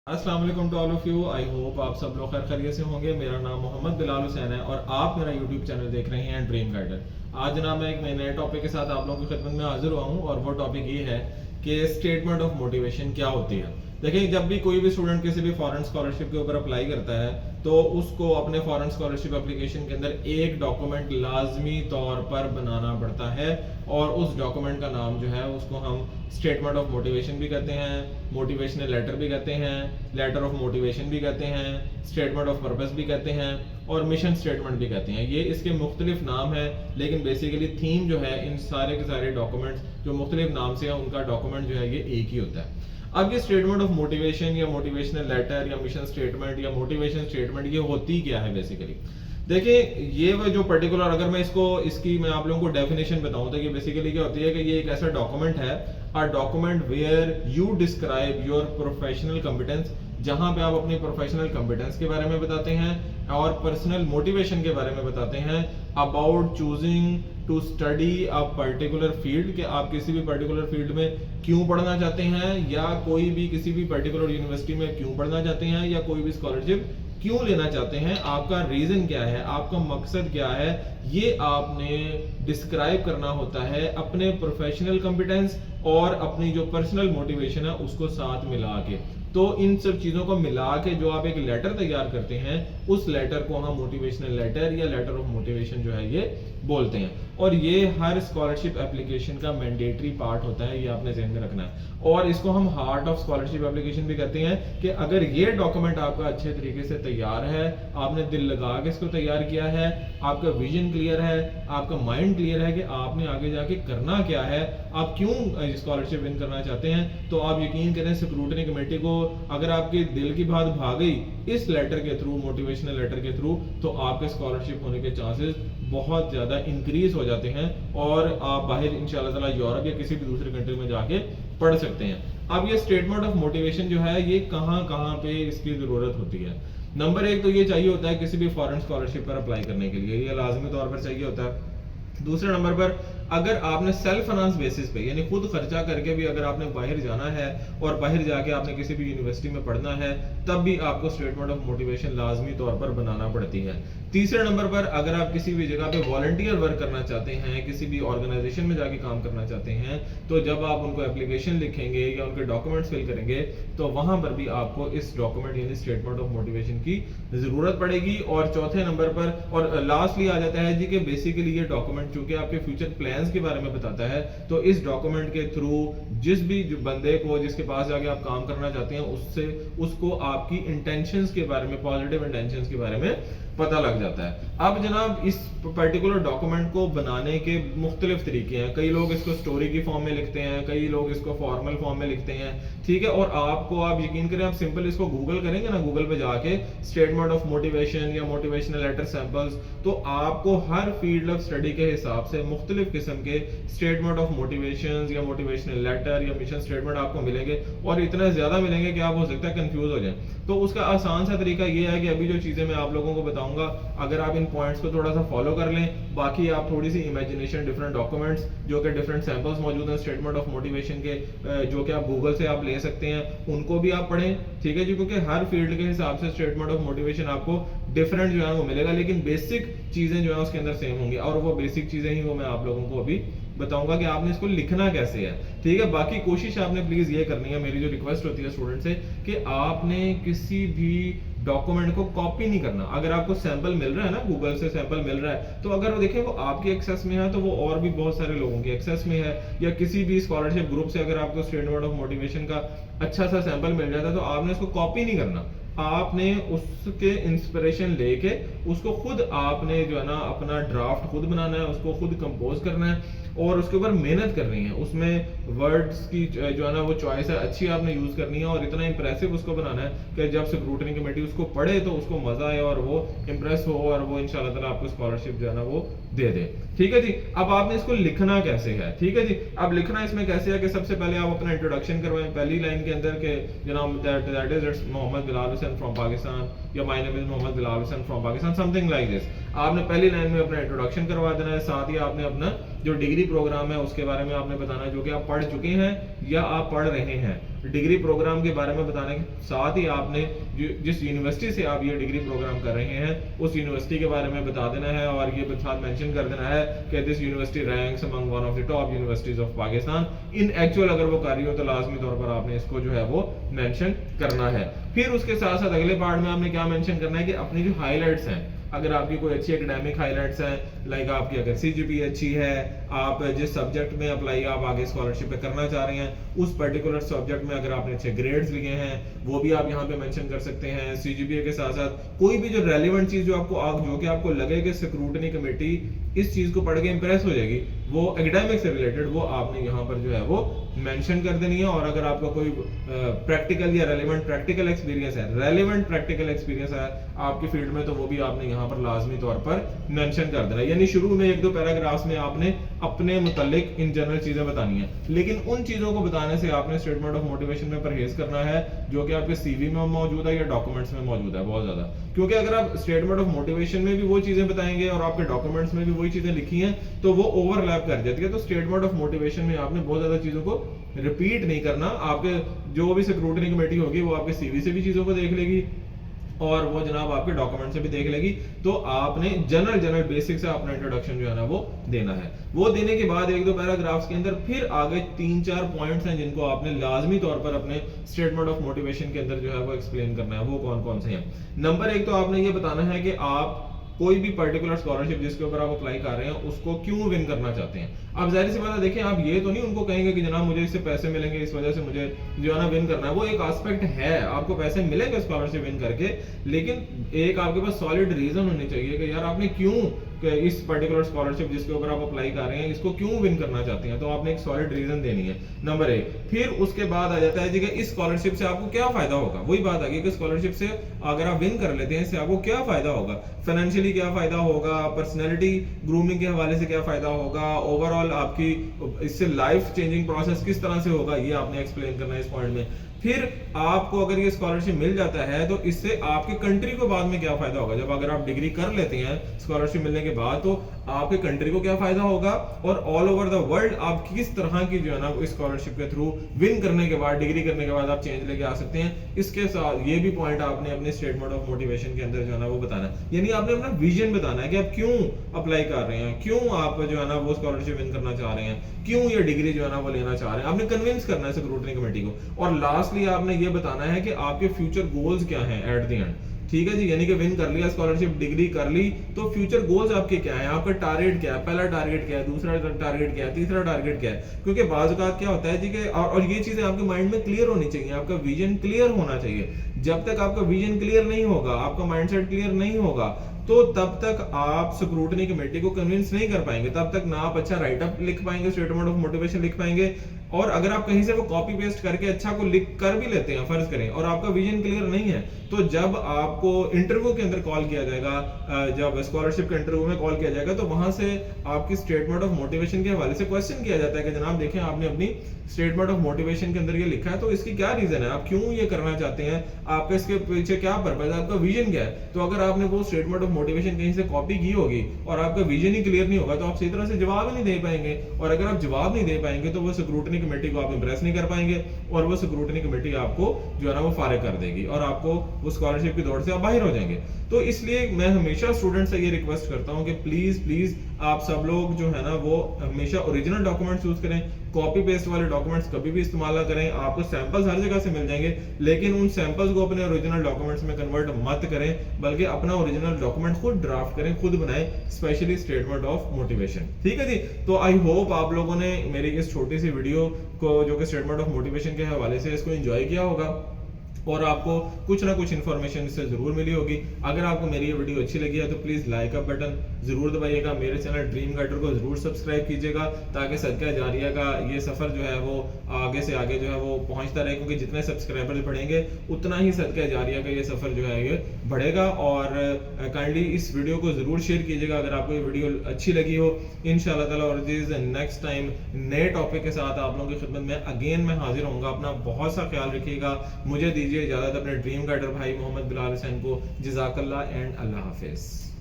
अस्सलाम वालेकुम to all of you. I hope आप सब लोग खैर खैरियत से होंगे। मेरा नाम मोहम्मद बिलाल हुसैन है और आप मेरा यूट्यूब चैनल देख रहे हैं ड्रीम गाइडर। आज जनाब मैं एक नए टॉपिक के साथ आप लोगों की खिदमत में हाजिर हुआ हूँ और वो टॉपिक ये है कि स्टेटमेंट ऑफ मोटिवेशन क्या होती है। देखिए, जब भी कोई भी स्टूडेंट किसी भी फॉरेन स्कॉलरशिप के ऊपर अप्लाई करता है तो उसको अपने फॉरेन स्कॉलरशिप एप्लीकेशन के अंदर एक डॉक्यूमेंट लाजमी तौर पर बनाना पड़ता है और उस डॉक्यूमेंट का नाम जो है उसको हम स्टेटमेंट ऑफ मोटिवेशन भी कहते हैं, मोटिवेशनल लेटर भी कहते हैं, लेटर ऑफ मोटिवेशन भी कहते हैं, स्टेटमेंट ऑफ पर्पस भी कहते हैं और मिशन स्टेटमेंट भी कहते हैं। ये इसके मुख्तलिफ नाम है, लेकिन बेसिकली थीम जो है इन सारे के सारे डॉक्यूमेंट्स जो मुख्तलिफ नाम से है उनका डॉक्यूमेंट जो है ये एक ही होता है। अब ये स्टेटमेंट ऑफ मोटिवेशन या मोटिवेशनल लेटर या मिशन स्टेटमेंट या मोटिवेशन स्टेटमेंट ये होती क्या है बेसिकली। देखिए, ये वो जो पर्टिकुलर अगर मैं इसकी मैं आप लोगों को डेफिनेशन बताऊं तो ये बेसिकली क्या होती है कि ये एक ऐसा डॉक्यूमेंट है, a document where you describe your professional competence, जहां पे आप अपनी प्रोफेशनल कॉम्पिटेंस के बारे में बताते हैं और पर्सनल मोटिवेशन के बारे में बताते हैं about choosing to study a particular field, कि आप किसी भी पर्टिकुलर फील्ड में क्यों पढ़ना चाहते हैं या कोई भी किसी भी पर्टिकुलर यूनिवर्सिटी में क्यों पढ़ना चाहते हैं या कोई भी स्कॉलरशिप क्यों लेना चाहते हैं, आपका रीजन क्या है, आपका मकसद क्या है, ये आपने डिस्क्राइब करना होता है अपने प्रोफेशनल कॉम्पिटेंस और अपनी जो पर्सनल मोटिवेशन है उसको साथ मिला के। तो इन सब चीजों को मिला के जो आप एक लेटर तैयार करते हैं उस लेटर को हम मोटिवेशनल लेटर या लेटर ऑफ मोटिवेशन जो है ये बोलते हैं। और ये हर स्कॉलरशिप एप्लीकेशन का मैंडेटरी पार्ट होता है, ये आपने ध्यान में रखना है। और इसको हम हार्ट ऑफ स्कॉलरशिप एप्लीकेशन भी कहते हैं कि अगर ये डॉक्यूमेंट आपका अच्छे तरीके से तैयार है, आपने दिल लगा के इसको तैयार किया है, आपका विजन क्लियर है, आपका माइंड क्लियर है कि आपने आगे जाके करना क्या है, आप क्यों स्कॉलरशिप विन करना चाहते हैं, तो आप यकीन करें स्क्रूटनी कमेटी को अगर आपके दिल की बात भाग गई इस लेटर के थ्रू, मोटिवेशनल लेटर के थ्रू, तो आपके स्कॉलरशिप होने के चांसेस बहुत ज्यादा इंक्रीज हो जाते हैं और आप बाहर इंशाल्लाह ताला यूरोप या किसी भी दूसरे कंट्री में जाके पढ़ सकते हैं। अब ये स्टेटमेंट ऑफ मोटिवेशन जो है ये कहाँ कहाँ पे इसकी जरूरत होती है। नंबर एक तो ये चाहिए होता है किसी भी फॉरेन स्कॉलरशिप पर अप्लाई करने के लिए, ये लाजमी तौर पर चाहिए होता है। दूसरे नंबर पर अगर आपने सेल्फ फाइनेंस बेसिस पे यानी खुद खर्चा करके भी अगर आपने बाहर जाना है और बाहर जाके आपने किसी भी यूनिवर्सिटी में पढ़ना है तब भी आपको स्टेटमेंट ऑफ मोटिवेशन लाजमी तौर पर बनाना पड़ती है। तीसरे नंबर पर अगर आप किसी भी जगह पे वॉलंटियर वर्क करना चाहते हैं, किसी भी ऑर्गेनाइजेशन में जाके काम करना चाहते हैं, तो जब आप उनको एप्लीकेशन लिखेंगे या उनके डॉक्यूमेंट्स फिल करेंगे तो वहां पर भी आपको इस डॉक्यूमेंट यानी स्टेटमेंट ऑफ मोटिवेशन की जरूरत पड़ेगी। और चौथे नंबर पर और लास्टली आ जाता है जी कि बेसिकली ये डॉक्यूमेंट चूंकि आपके फ्यूचर प्लान्स के बारे में बताता है तो इस डॉक्यूमेंट के थ्रू जिस भी जो बंदे को जिसके पास जाके आप काम करना चाहते हैं उसको आपकी इंटेंशंस के बारे में, पॉजिटिव इंटेंशंस के बारे में पता लग जाता है। अब जनाब इस पर्टिकुलर डॉक्यूमेंट को बनाने के मुख्तलिफ तरीके हैं। कई लोग इसको स्टोरी की फॉर्म में लिखते हैं, कई लोग इसको फॉर्मल फॉर्म में लिखते हैं, ठीक है। और आप यकीन करें, आप सिंपल इसको गूगल करेंगे ना, गूगल पे जाके स्टेटमेंट ऑफ मोटिवेशन या मोटिवेशनल लेटर सैंपल्स, तो आपको हर फील्ड ऑफ स्टडी के हिसाब से मुख्तलिफ किस्म के स्टेटमेंट ऑफ मोटिवेशन या मोटिवेशनल लेटर या मिशन स्टेटमेंट आपको मिलेंगे और इतने ज्यादा मिलेंगे कि आप हो सकता है कंफ्यूज हो जाए। तो उसका आसान सा तरीका ये है कि अभी जो चीजें मैं आप लोगों को बताऊंगा अगर आप इन पॉइंट्स को थोड़ा सा फॉलो कर लें, बाकी आप थोड़ी सी इमेजिनेशन, डिफरेंट डॉक्यूमेंट्स जो कि डिफरेंट सैंपल्स मौजूद हैं स्टेटमेंट ऑफ मोटिवेशन के, जो कि आप गूगल से आप ले सकते हैं, उनको भी आप पढ़ें, ठीक है जी। क्योंकि हर फील्ड के हिसाब से स्टेटमेंट ऑफ मोटिवेशन आपको डिफरेंट जो है वो मिलेगा, लेकिन बेसिक चीजें जो है उसके अंदर सेम होंगी। और वो बेसिक चीजें ही वो मैं आप लोगों को अभी बताऊंगा कि आपने इसको लिखना कैसे है, ठीक है। बाकी कोशिश आपने प्लीज ये करनी है, मेरी जो रिक्वेस्ट होती है स्टूडेंट से, कि आपने किसी भी डॉक्यूमेंट को कॉपी नहीं करना। अगर आपको सैंपल मिल रहा है ना, गूगल से सैंपल मिल रहा है, तो अगर वो देखें वो आपके एक्सेस में है तो वो और भी बहुत सारे लोगों के एक्सेस में है, या किसी भी स्कॉलरशिप ग्रुप से अगर आपको स्टेटमेंट ऑफ मोटिवेशन का अच्छा सा सैंपल मिल जाता है तो आपने उसको कॉपी नहीं करना, आपने उसके इंस्पिरेशन लेके उसको खुद आपने जो है ना अपना ड्राफ्ट खुद बनाना है, उसको खुद कंपोज करना है और उसके ऊपर मेहनत करनी है। उसमें वर्ड्स की जो है ना वो चॉइस है अच्छी आपने यूज करनी है और इतना इंप्रेसिव उसको बनाना है कि जब स्क्रूटनी कमेटी उसको पढ़े तो उसको मजा आए और वो इंप्रेस हो और वो इंशाल्लाह ताला आपको स्कॉलरशिप जो है ना वो दे दे, ठीक है जी। अब आपने इसको लिखना कैसे है, ठीक है जी। अब लिखना इसमें कैसे है कि सबसे पहले आप अपना इंट्रोडक्शन करवाएं पहली लाइन के अंदर के जनाब that is it's Mohammad Bilal Hussain from Pakistan या my name is Mohammad Bilal Hussain from Pakistan, something like this. आपने पहली लाइन में अपना इंट्रोडक्शन करवा देना है, साथ ही आपने अपना जो डिग्री प्रोग्राम है उसके बारे में आपने बताना है जो कि आप पढ़ चुके हैं या आप पढ़ रहे हैं। डिग्री प्रोग्राम के बारे में बताने के साथ ही आपने जिस यूनिवर्सिटी से आप ये डिग्री प्रोग्राम कर रहे हैं उस यूनिवर्सिटी के बारे में बता देना है, और ये साथ मेंशन कर देना है कि this university ranks among one of the top universities of Pakistan. In actual अगर वो कर रही हो तो लाजमी तौर पर आपने इसको जो है वो मेंशन करना है। फिर उसके साथ साथ अगले पार्ट में आपने क्या मेंशन करना है कि अपनी जो हाइलाइट्स हैं, अगर आपकी कोई अच्छी एकेडमिक हाइलाइट्स हैं, लाइक आपकी अगर सीजीपीए अच्छी है, आप जिस सब्जेक्ट में अप्लाई आप आगे स्कॉलरशिप पे करना चाह रहे हैं उस पर्टिकुलर सब्जेक्ट में अगर आपने अच्छे ग्रेड्स लिए हैं वो भी आप यहाँ पे मेंशन कर सकते हैं। सीजीपीए के साथ साथ कोई भी जो रेलेवेंट चीज जो कि आपको लगे कि स्क्रूटनी कमेटी इस चीज को पढ़ के इंप्रेस हो जाएगी, वो एकेडमिक से रिलेटेड, वो आपने यहाँ पर जो है वो मेंशन कर देनी है। और अगर आपका कोई प्रैक्टिकल या रेलेवेंट प्रैक्टिकल एक्सपीरियंस है आपकी फील्ड में, तो वो भी आपने यहाँ पर लाजमी तौर पर मेंशन कर देना है। यानी शुरू में एक दो पैराग्राफ्स में आपने अपने मुतालिक इन जनरल चीजें बतानी है, लेकिन उन चीजों को बताने से आपने स्टेटमेंट ऑफ मोटिवेशन में परहेज करना है जो कि आपके सीवी में मौजूद है या डॉक्यूमेंट्स में मौजूद है बहुत ज्यादा। क्योंकि अगर आप स्टेटमेंट ऑफ मोटिवेशन में भी वो चीजें बताएंगे और आपके डॉक्यूमेंट्स में भी वही चीजें लिखी हैं तो वो ओवरलैप कर जाती है। तो स्टेटमेंट ऑफ मोटिवेशन में आपने बहुत ज्यादा चीजों को रिपीट नहीं करना। आपके जो भी स्क्रूटनी कमेटी होगी वो आपके सीवी से भी चीजों को देख लेगी और वो जनाब आपके डॉक्यूमेंट से भी देख लेगी। तो आपने जनरल बेसिक से अपना इंट्रोडक्शन जो है ना वो देना है। वो देने के बाद एक दो पैराग्राफ्स के अंदर फिर आगे 3-4 पॉइंट्स हैं जिनको आपने लाजमी तौर पर अपने स्टेटमेंट ऑफ मोटिवेशन के अंदर जो है वो एक्सप्लेन करना है। वो कौन कौन से हैं? नंबर 1 तो आपने ये बताना है कि आप कोई भी पर्टिकुलर स्कॉलरशिप जिसके ऊपर आप अप्लाई कर रहे हैं उसको क्यों विन करना चाहते हैं। अब जाहिर सी बात है, देखिए आप ये तो नहीं उनको कहेंगे कि जनाब मुझे इससे पैसे मिलेंगे, इस वजह से मुझे जो है ना विन करना है। वो एक एस्पेक्ट है, आपको पैसे मिलेंगे स्कॉलरशिप विन करके, लेकिन एक आपके पास सॉलिड रीजन होनी चाहिए कि यार आपने क्यों इस पर्टिकुलर स्कॉलरशिप जिसके ऊपर आप अप्लाई कर रहे हैं इसको क्यों विन करना चाहते हैं। तो आपने एक सॉलिड रीजन देनी है, नंबर 1। फिर उसके बाद आ जाता है जी कि इस स्कॉलरशिप से आपको क्या फायदा होगा। वही बात आ गई कि स्कॉलरशिप से अगर आप विन कर लेते हैं इससे आपको क्या फायदा होगा, फाइनेंशियली क्या फायदा होगा, पर्सनैलिटी ग्रूमिंग के हवाले से क्या फायदा होगा, ओवरऑल आपकी इससे लाइफ चेंजिंग प्रोसेस किस तरह से होगा, ये आपने एक्सप्लेन करना है इस पॉइंट में। फिर आपको अगर ये स्कॉलरशिप मिल जाता है तो इससे आपकी कंट्री को बाद में क्या फायदा होगा। जब अगर आप डिग्री कर लेते हैं स्कॉलरशिप मिलने के बाद तो आपके कंट्री को क्या फायदा होगा और ऑल ओवर द वर्ल्ड आप किस तरह की जो है ना स्कॉलरशिप के थ्रू विन करने के बाद, डिग्री करने के बाद आप चेंज लेके आ सकते हैं। इसके साथ ये भी पॉइंट आपने अपने स्टेटमेंट ऑफ मोटिवेशन के अंदर जो है ना वो बताना है। यानी आपने अपना विजन बताना है कि आप क्यों अप्लाई कर रहे हैं, क्यों आप जो है ना वो स्कॉलरशिप विन करना चाह रहे हैं, क्यों ये डिग्री जो है ना वो लेना चाह रहे हैं। आपने कन्विंस करना है स्क्रूटनी कमेटी को। और लास्टली आपने ये बताना है कि आपके फ्यूचर गोल्स क्या हैं एट द एंड। ठीक है जी, यानी कि विन कर लिया स्कॉलरशिप, डिग्री कर ली, तो फ्यूचर गोल्स आपके क्या है, आपका टारगेट क्या है, पहला टारगेट क्या है, दूसरा टारगेट क्या है, तीसरा टारगेट क्या है। क्योंकि बाज़ औक़ात क्या होता है जी कि और ये चीजें आपके माइंड में क्लियर होनी चाहिए, आपका विजन क्लियर होना चाहिए। जब तक आपका विजन क्लियर नहीं होगा, आपका माइंडसेट क्लियर नहीं होगा, तो तब तक आप स्क्रूटनी कमेटी को कन्विंस नहीं कर पाएंगे, तब तक ना आप अच्छा राइट अप लिख पाएंगे, स्टेटमेंट ऑफ मोटिवेशन लिख पाएंगे। और अगर आप कहीं से वो कॉपी पेस्ट करके अच्छा को लिख कर भी लेते हैं, फर्ज करें, और आपका विजन क्लियर नहीं है, तो जब आपको इंटरव्यू के अंदर कॉल किया जाएगा, जब स्कॉलरशिप के इंटरव्यू में कॉल किया जाएगा, तो वहां से आपकी स्टेटमेंट ऑफ मोटिवेशन के हवाले से क्वेश्चन किया जाता है कि जनाब देखें आपने अपनी स्टेटमेंट ऑफ मोटिवेशन के अंदर ये लिखा है, तो इसकी क्या रीजन है, आप क्यों ये करना चाहते हैं, आपका इसके पीछे क्या पर्पस है, आपका विजन क्या है। तो अगर आपने वो स्टेटमेंट ऑफ मोटिवेशन कहीं से कॉपी की होगी और आपका विजन ही क्लियर नहीं होगा तो आप सही तरह से जवाब ही नहीं दे पाएंगे। और अगर आप जवाब नहीं दे पाएंगे तो वो स्क्रूटनी कमेटी को आप इंप्रेस नहीं कर पाएंगे और वो स्क्रूटनी कमेटी आपको जो है ना वो फारिग कर देगी और आपको वो स्कॉलरशिप की दौड़ से आप बाहर हो जाएंगे। तो इसलिए मैं हमेशा स्टूडेंट से ये रिक्वेस्ट करता हूं कि प्लीज आप सब लोग जो है ना वो हमेशा ओरिजिनल डॉक्यूमेंट्स यूज करें, कॉपी पेस्ट वाले डॉक्यूमेंट्स कभी भी इस्तेमाल ना करें। आपको सैंपल्स हर जगह से मिल जाएंगे, लेकिन उन सैंपल्स को अपने ओरिजिनल डॉक्यूमेंट्स में कन्वर्ट मत करें, बल्कि अपना ओरिजिनल डॉक्यूमेंट खुद ड्राफ्ट करें, खुद बनाएं, स्पेशली स्टेटमेंट ऑफ मोटिवेशन। ठीक है जी, तो आई होप आप लोगों ने मेरी इस छोटी सी वीडियो को जो कि स्टेटमेंट ऑफ मोटिवेशन के हवाले से इसको एंजॉय किया होगा और आपको कुछ ना कुछ इन्फॉर्मेशन इससे जरूर मिली होगी। अगर आपको मेरी ये वीडियो अच्छी लगी है तो प्लीज लाइक अप बटन जरूर दबाइएगा, मेरे चैनल ड्रीम गाइडर को जरूर सब्सक्राइब कीजिएगा ताकि सदका जारिया का ये सफर जो है वो आगे से आगे जो है वो पहुंचता रहे, क्योंकि जितने सब्सक्राइबर्स बढ़ेंगे उतना ही सदका जारिया का ये सफर जो है ये बढ़ेगा। और काइंडली इस वीडियो को जरूर शेयर कीजिएगा अगर आपको ये वीडियो अच्छी लगी हो। इंशाल्लाह ताला और नेक्स्ट टाइम नए टॉपिक के साथ आप लोगों की खिदमत में अगेन मैं हाजिर होऊंगा। अपना बहुत सा ख्याल रखिएगा, मुझे दीजिए इजाजत अपने ड्रीम गाइडर भाई मोहम्मद बिलाल हुसैन को। जज़ाकल्लाह एंड अल्लाह हाफिज।